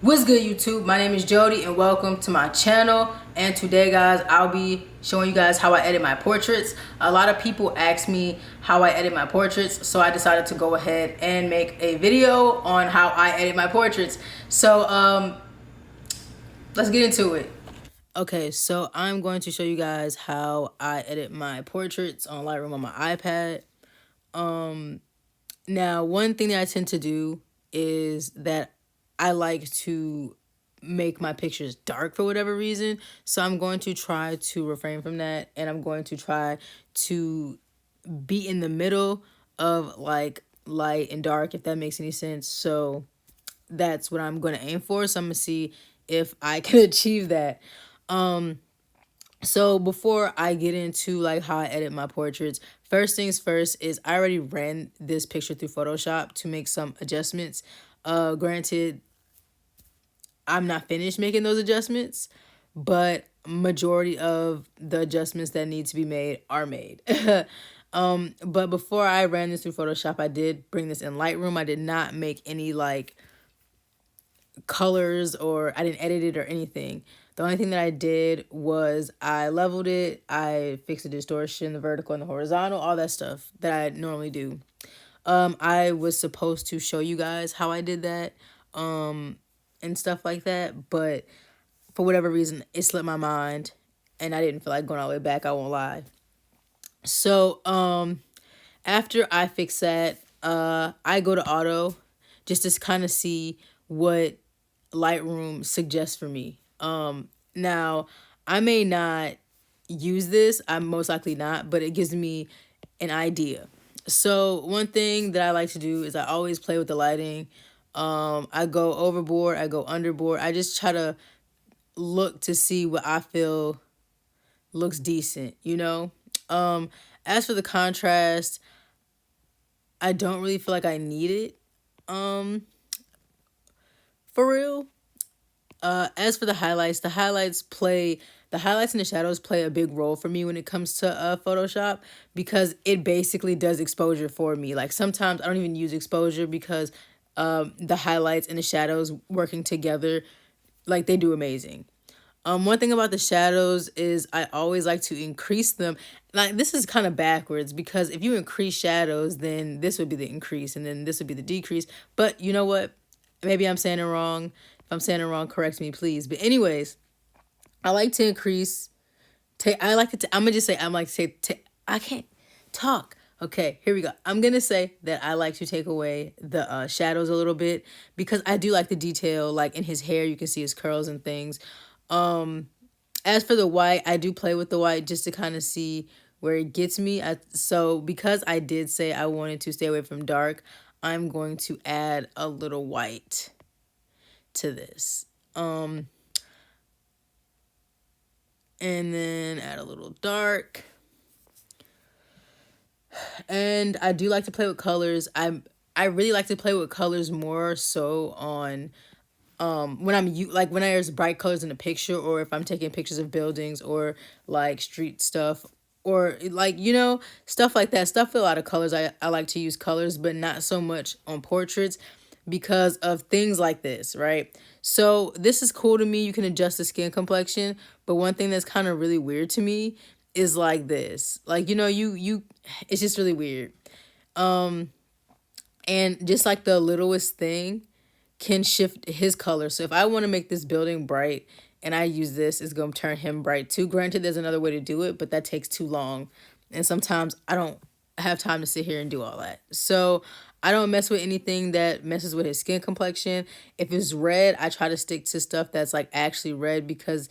What's good, YouTube? My name is Jody and welcome to my channel. And today, guys, I'll be showing you guys how I edit my portraits. A lot of people ask me how I edit my portraits, so I decided to go ahead and make a video on how I edit my portraits. So let's get into it. Okay, so I'm going to show you guys how I edit my portraits on Lightroom on my iPad. Now, one thing that I tend to do is that I like to make my pictures dark for whatever reason. So I'm going to try to refrain from that, and I'm going to try to be in the middle of like light and dark, if that makes any sense. So that's what I'm going to aim for. So I'm going to see if I can achieve that. So before I get into like how I edit my portraits, first things first is I already ran this picture through Photoshop to make some adjustments. Granted, I'm not finished making those adjustments, but majority of the adjustments that need to be made are made. But before I ran this through Photoshop, I did bring this in Lightroom. I did not make any like colors, or I didn't edit it or anything. The only thing that I did was I leveled it, I fixed the distortion, the vertical and the horizontal, all that stuff that I normally do. I was supposed to show you guys how I did that and stuff like that, but for whatever reason it slipped my mind and I didn't feel like going all the way back, I won't lie. So after I fix that, I go to auto just to kind of see what Lightroom suggests for me. Now I may not use this, I'm most likely not, but it gives me an idea. So one thing that I like to do is I always play with the lighting. I go overboard, I go underboard. I just try to look to see what I feel looks decent, you know? As for the contrast, I don't really feel like I need it. For real. As for the highlights and the shadows play a big role for me when it comes to Photoshop, because it basically does exposure for me. Like sometimes I don't even use exposure because the highlights and the shadows working together, like they do amazing. One thing about the shadows is I always like to increase them. Like this is kind of backwards, because if you increase shadows, then this would be the increase and then this would be the decrease. But you know what? Maybe I'm saying it wrong. If I'm saying it wrong, correct me, please. But anyways, I like to increase. I'm gonna just say I'm like to say. I can't talk. Okay, here we go. I'm gonna say that I like to take away the shadows a little bit, because I do like the detail. Like in his hair, you can see his curls and things. As for the white, I do play with the white just to kind of see where it gets me. So because I did say I wanted to stay away from dark, I'm going to add a little white to this. And then add a little dark. And I do like to play with colors. I really like to play with colors more so on when there's bright colors in the picture, or if I'm taking pictures of buildings or like street stuff, or like, you know, stuff like that, stuff with a lot of colors. I like to use colors, but not so much on portraits because of things like this, right? So this is cool to me. You can adjust the skin complexion, but one thing that's kind of really weird to me is like this, like, you know, it's just really weird. And just like the littlest thing can shift his color. So if I want to make this building bright and I use this, it's going to turn him bright too. Granted, there's another way to do it, but that takes too long. And sometimes I don't have time to sit here and do all that. So I don't mess with anything that messes with his skin complexion. If it's red, I try to stick to stuff that's like actually red, because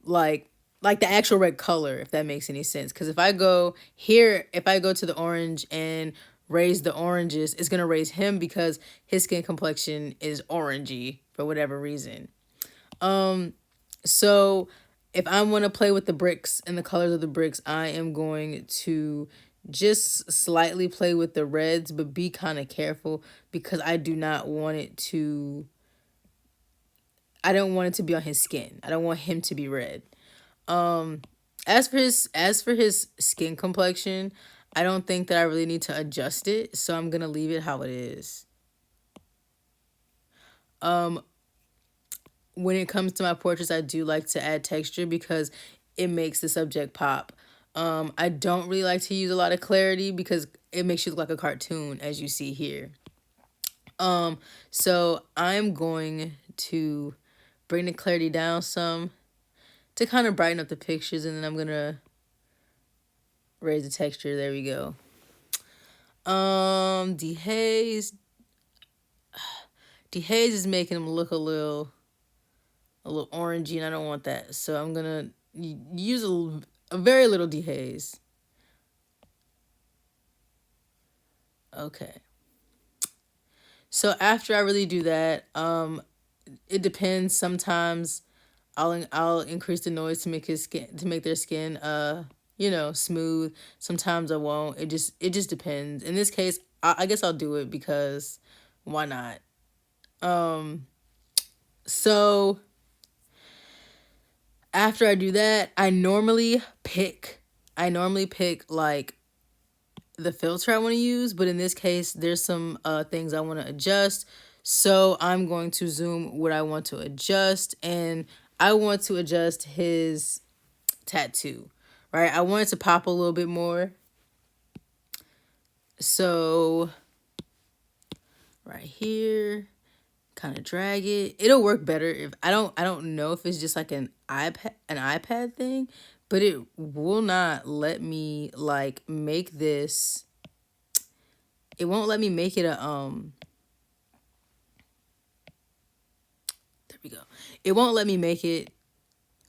like the actual red color, if that makes any sense. Because if I go to the orange and raise the oranges, it's going to raise him because his skin complexion is orangey for whatever reason. So if I want to play with the bricks and the colors of the bricks, I am going to just slightly play with the reds, but be kind of careful, because I don't want it to be on his skin. I don't want him to be red. As for his skin complexion, I don't think that I really need to adjust it, so I'm gonna leave it how it is. when it comes to my portraits, I do like to add texture because it makes the subject pop. I don't really like to use a lot of clarity because it makes you look like a cartoon, as you see here. So I'm going to bring the clarity down some to kind of brighten up the pictures, and then I'm gonna raise the texture. There we go. Dehaze. Dehaze is making them look a little orangey, and I don't want that. So I'm gonna use a very little dehaze. Okay. So after I really do that, it depends. Sometimes I'll increase the noise to make his skin to make their skin smooth. Sometimes I won't. It just depends. In this case, I guess I'll do it because why not? So after I do that, I normally pick like the filter I want to use, but in this case, there's some things I want to adjust. So I'm going to zoom what I want to adjust, and I want to adjust his tattoo, right? I want it to pop a little bit more. So right here, kind of drag it. It'll work better if I don't know if it's just like an iPad thing, but it will not let me like make this. It won't let me make it a there we go. It won't let me make it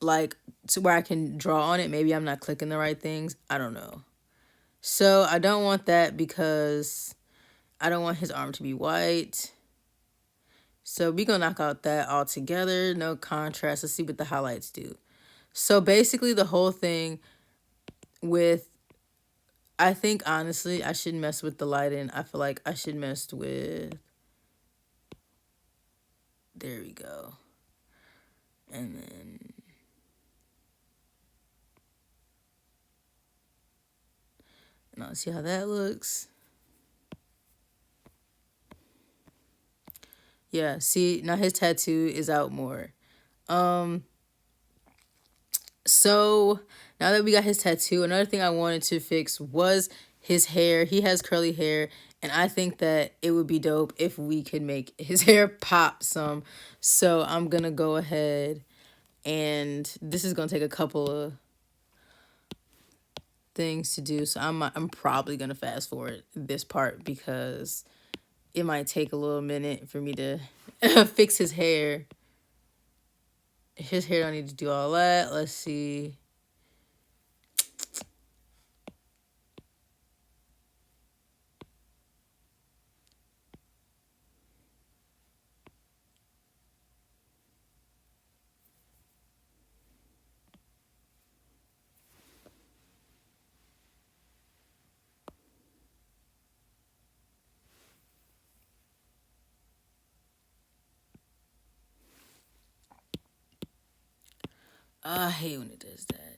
like to where I can draw on it. Maybe I'm not clicking the right things. I don't know. So I don't want that because I don't want his arm to be white. So we gonna knock out that altogether. No contrast. Let's see what the highlights do. So basically the whole thing with, I think honestly I should mess with the lighting. I feel like I should mess with, there we go. And then now see how that looks. Yeah, see now his tattoo is out more. So now that we got his tattoo, another thing I wanted to fix was his hair. He has curly hair, and I think that it would be dope if we could make his hair pop some. So I'm gonna go ahead, and this is gonna take a couple of things to do. So I'm probably gonna fast forward this part because it might take a little minute for me to fix his hair. His hair don't need to do all that. Let's see. I hate when it does that.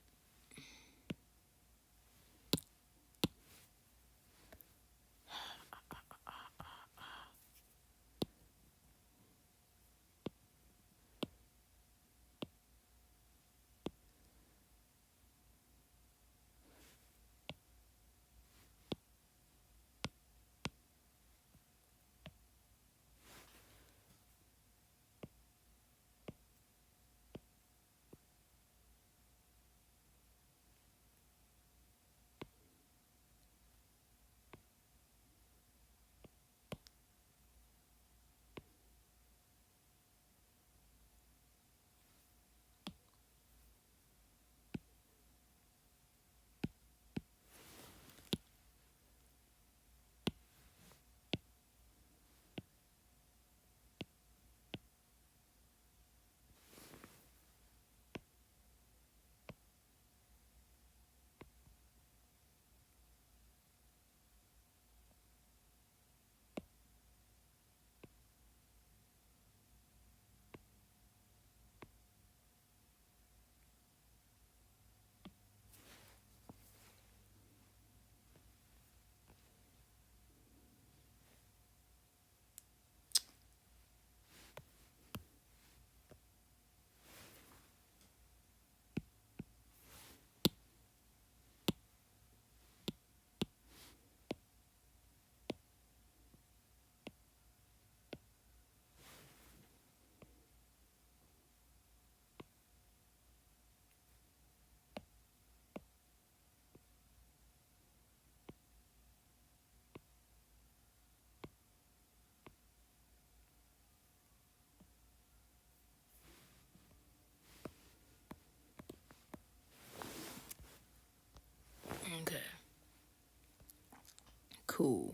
Cool.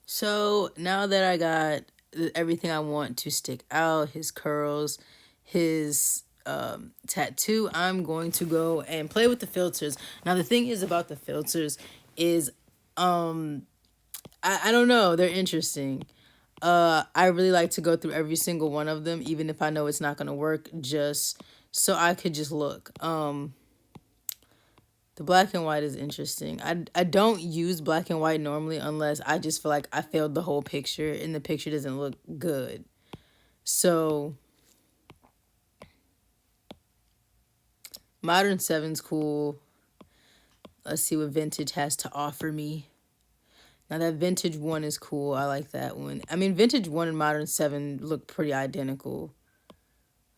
So now that I got everything I want to stick out, his curls, his tattoo, I'm going to go and play with the filters. Now the thing is about the filters is I don't know, they're interesting. I really like to go through every single one of them, even if I know it's not gonna work, just so I could just look. The black and white is interesting. I don't use black and white normally unless I just feel like I failed the whole picture and the picture doesn't look good. So Modern 7's cool. Let's see what Vintage has to offer me. Now that Vintage 1 is cool. I like that one. I mean, Vintage 1 and Modern 7 look pretty identical.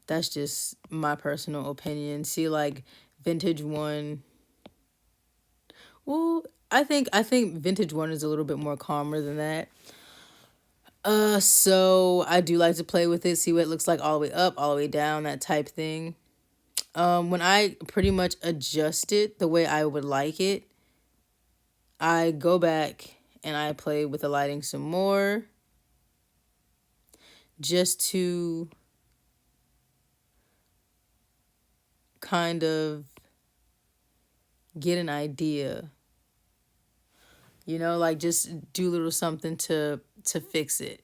That's just my personal opinion. See, like Vintage 1. Well, I think Vintage 1 is a little bit more calmer than that. So I do like to play with it, see what it looks like all the way up, all the way down, that type thing. When I pretty much adjust it the way I would like it, I go back and I play with the lighting some more just to kind of get an idea. You know, like just do a little something to fix it.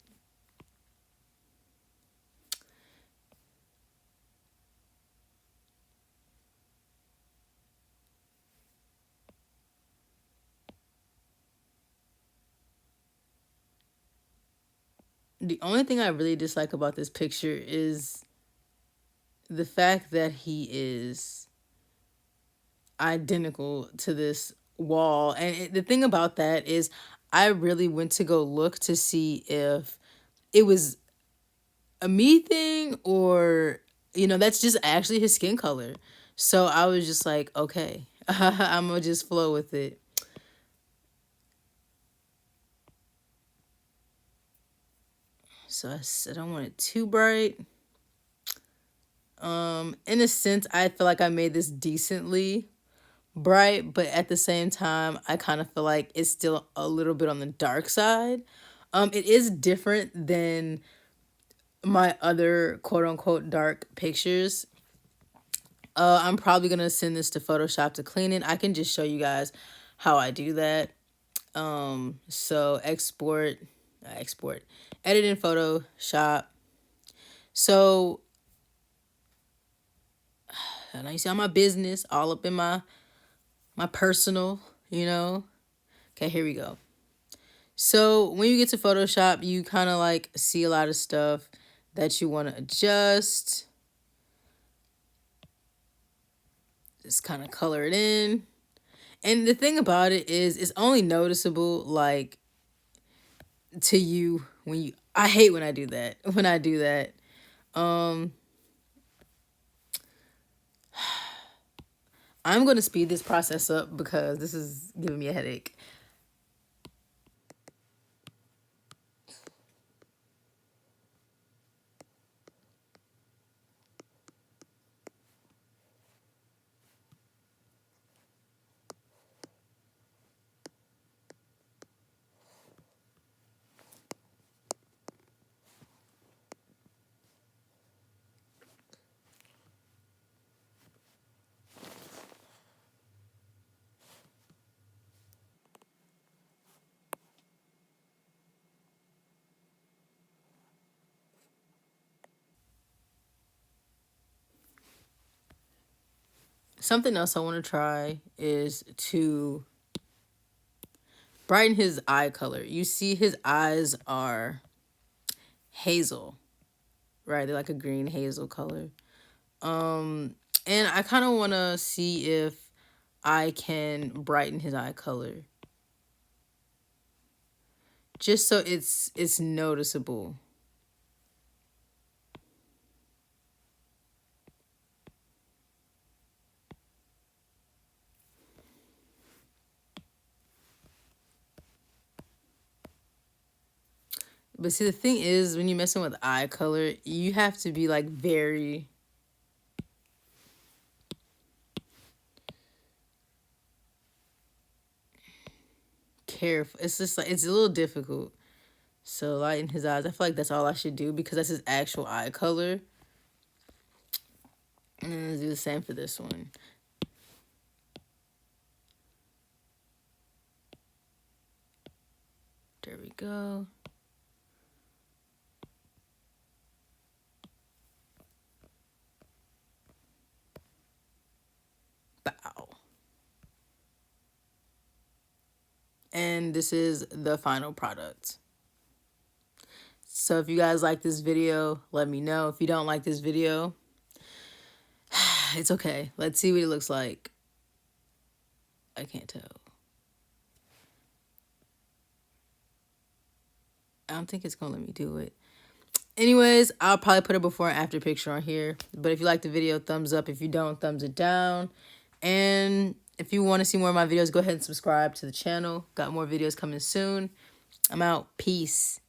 The only thing I really dislike about this picture is the fact that he is identical to this wall. And the thing about that is I really went to go look to see if it was a me thing or, you know, that's just actually his skin color. So I was just like, okay, I'm going to just flow with it. So I don't want it too bright. In a sense, I feel like I made this decently bright, but at the same time, I kind of feel like it's still a little bit on the dark side. It is different than my other quote unquote dark pictures. I'm probably gonna send this to Photoshop to clean it. I can just show you guys how I do that. So export, edit in Photoshop. So now you see all my business all up in my personal, you know. Okay, here we go. So when you get to Photoshop, you kind of like see a lot of stuff that you want to adjust. Just kind of color it in. And the thing about it is it's only noticeable like to you when you I hate when I do that. When I do that. I'm going to speed this process up because this is giving me a headache. Something else I want to try is to brighten his eye color. You see his eyes are hazel, right? They're like a green hazel color. And I kind of want to see if I can brighten his eye color. Just so it's noticeable. But see, the thing is, when you're messing with eye color, you have to be like very careful. It's just like, it's a little difficult. So lighten his eyes. I feel like that's all I should do because that's his actual eye color. And then do the same for this one. There we go. Bow. And this is the final product. So if you guys like this video, let me know. If you don't like this video, it's okay. Let's see what it looks like. I can't tell. I don't think it's gonna let me do it. Anyways, I'll probably put a before and after picture on here. But if you like the video, thumbs up. If you don't, thumbs it down. And if you want to see more of my videos, go ahead and subscribe to the channel. Got more videos coming soon. I'm out. Peace.